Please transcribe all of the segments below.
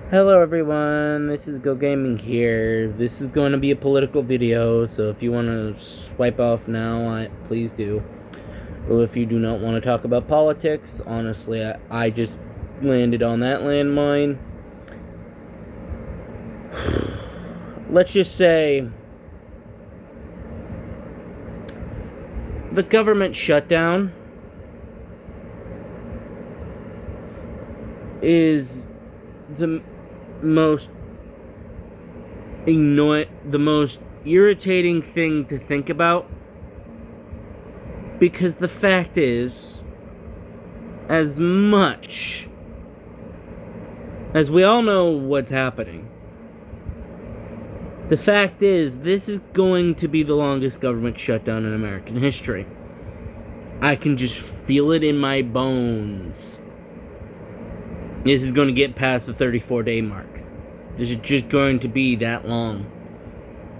Hello everyone, this is Go Gaming here. This is going to be a political video, so if you want to swipe off now, please do. Or if you do not want to talk about politics, honestly, I just landed on that landmine. Let's just say the government shutdown is the most irritating thing to think about, because the fact is, as much as we all know what's happening, the fact is this is going to be the longest government shutdown in American history. I can just feel it in my bones. This is going to get past the 34-day mark. This is just going to be that long.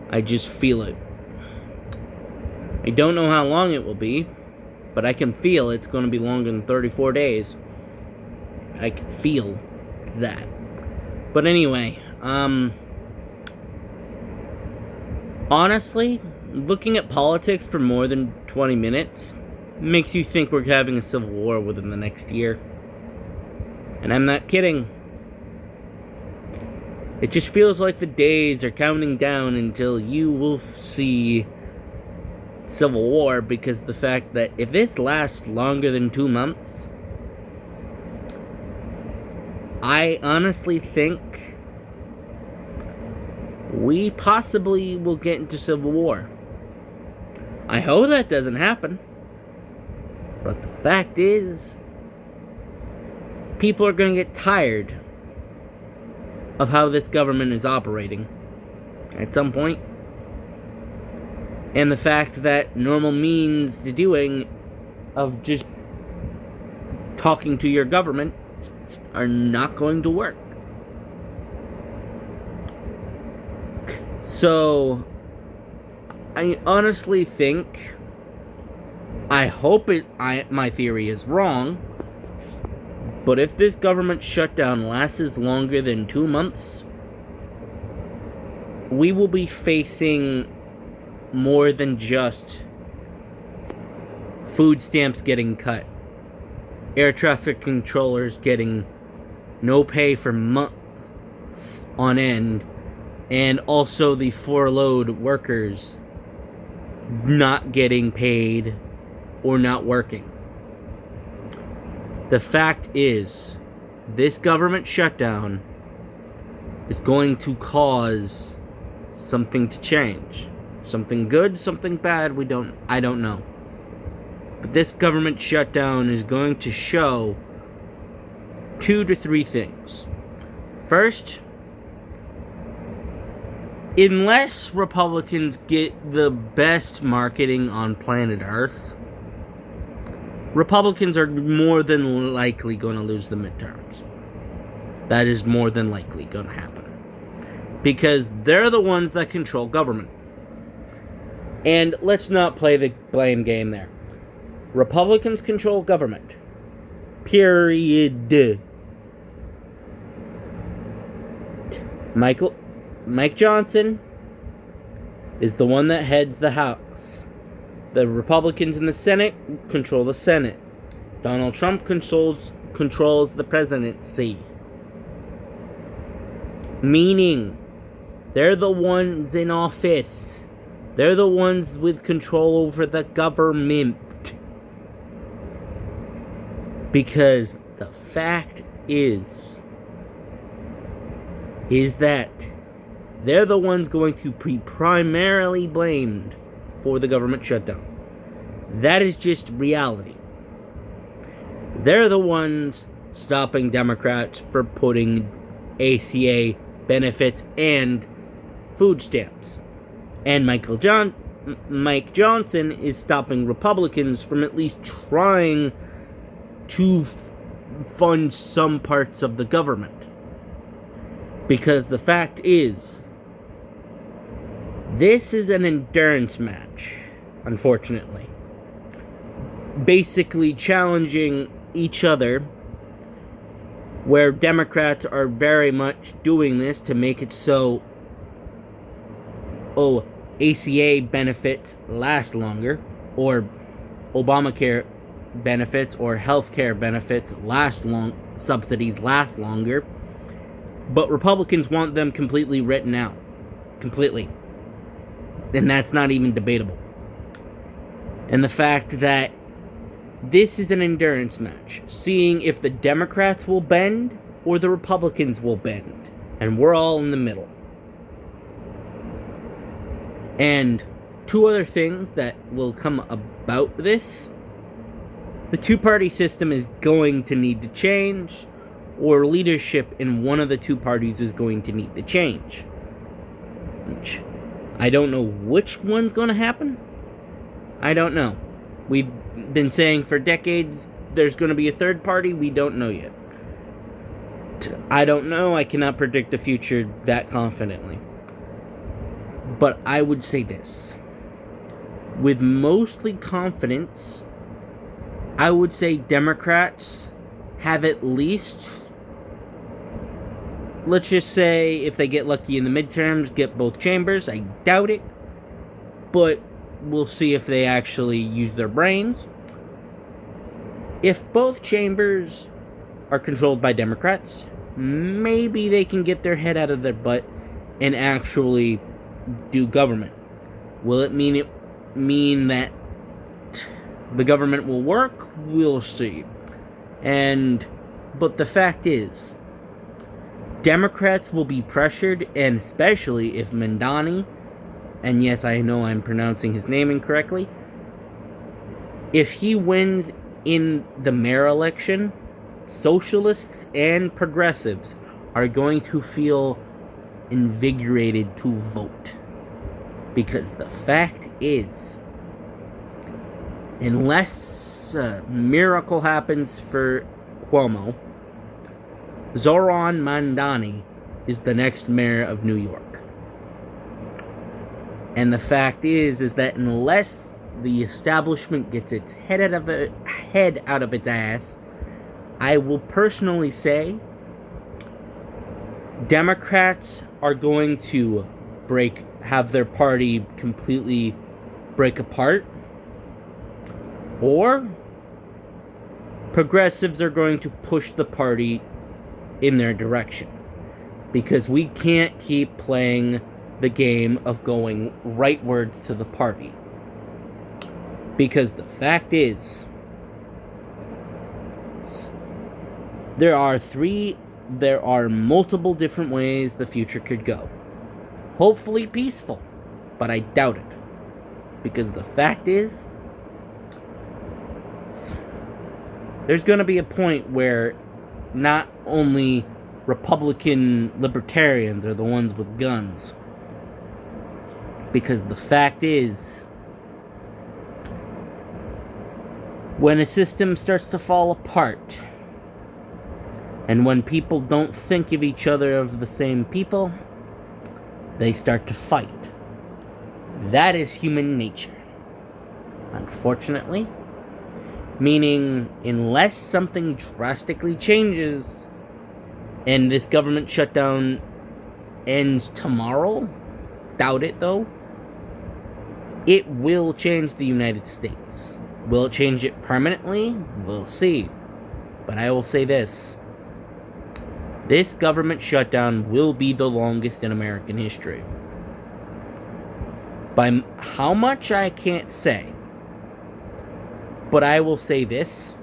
I just feel it. I don't know how long it will be, but I can feel it's going to be longer than 34 days. I can feel that. But anyway, honestly, looking at politics for more than 20 minutes makes you think we're having a civil war within the next year. And I'm not kidding. It just feels like the days are counting down until you will see civil war, because the fact that if this lasts longer than 2 months, I honestly think we possibly will get into civil war. I hope that doesn't happen. But the fact is, people are going to get tired of how this government is operating at some point. And the fact that normal means to doing of just talking to your government are not going to work. So, I honestly think, I hope my theory is wrong, but if this government shutdown lasts longer than 2 months, we will be facing more than just food stamps getting cut, air traffic controllers getting no pay for months on end, and also the furloughed workers not getting paid or not working. The fact is, this government shutdown is going to cause something to change. Something good, something bad, I don't know. But this government shutdown is going to show 2 to 3 things. First, unless Republicans get the best marketing on planet Earth, Republicans are more than likely going to lose the midterms. That is more than likely going to happen. Because they're the ones that control government. And let's not play the blame game there. Republicans control government. Period. Mike Johnson is the one that heads the House. The Republicans in the Senate control the Senate. Donald Trump controls the presidency. Meaning, they're the ones in office. They're the ones with control over the government. Because the fact is that they're the ones going to be primarily blamed for the government shutdown. That is just reality. They're the ones stopping Democrats for putting ACA benefits and food stamps. And Mike Johnson is stopping Republicans from at least trying to fund some parts of the government. Because the fact is, this is an endurance match, unfortunately. Basically challenging each other where Democrats are very much doing this to make it so, ACA benefits last longer, or Obamacare benefits or healthcare benefits subsidies last longer, but Republicans want them completely written out. Completely. And that's not even debatable. And the fact that this is an endurance match, seeing if the Democrats will bend or the Republicans will bend. And we're all in the middle. And two other things that will come about this. The two-party system is going to need to change, or leadership in one of the two parties is going to need to change. Which, I don't know which one's going to happen. I don't know. We've been saying for decades there's going to be a third party. We don't know yet. I don't know. I cannot predict the future that confidently. But I would say this. With mostly confidence, I would say Democrats have at least, let's just say, if they get lucky in the midterms, get both chambers. I doubt it. But we'll see if they actually use their brains. If both chambers are controlled by Democrats, maybe they can get their head out of their butt and actually do government. Will it mean that the government will work? We'll see. But the fact is, Democrats will be pressured, and especially if Mandani, and yes, I know I'm pronouncing his name incorrectly, if he wins in the mayor election, socialists and progressives are going to feel invigorated to vote. Because the fact is, unless a miracle happens for Cuomo, Zoran Mandani is the next mayor of New York. And the fact is that unless the establishment gets its head out of its ass, I will personally say Democrats are going to have their party completely break apart, or progressives are going to push the party in their direction. Because we can't keep playing the game of going rightwards to the party. Because the fact is, there are multiple different ways the future could go. Hopefully peaceful, but I doubt it. Because the fact is, there's going to be a point where not only Republican libertarians are the ones with guns. Because the fact is, when a system starts to fall apart, and when people don't think of each other as the same people, they start to fight. That is human nature. Unfortunately. Meaning, unless something drastically changes, and this government shutdown ends tomorrow, doubt it though, it will change the United States. Will it change it permanently? We'll see. But I will say this. This government shutdown will be the longest in American history. By how much, I can't say. But I will say this.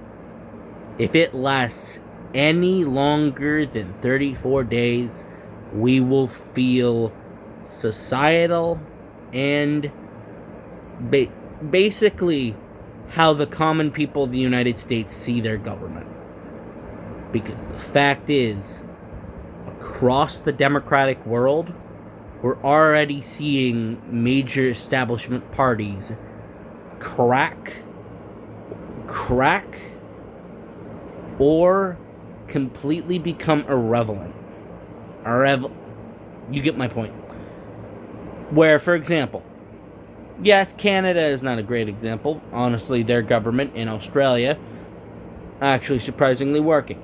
If it lasts any longer than 34 days, we will feel societal and basically how the common people of the United States see their government. Because the fact is, across the democratic world, we're already seeing major establishment parties crack, or completely become irrelevant. You get my point. Where, for example, yes, Canada is not a great example. Honestly, their government in Australia actually surprisingly working.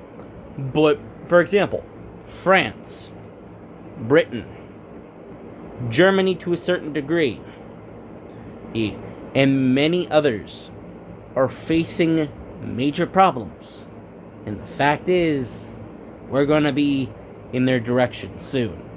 But For example, France, Britain, Germany to a certain degree, and many others are facing major problems. And the fact is, we're going to be in their direction soon.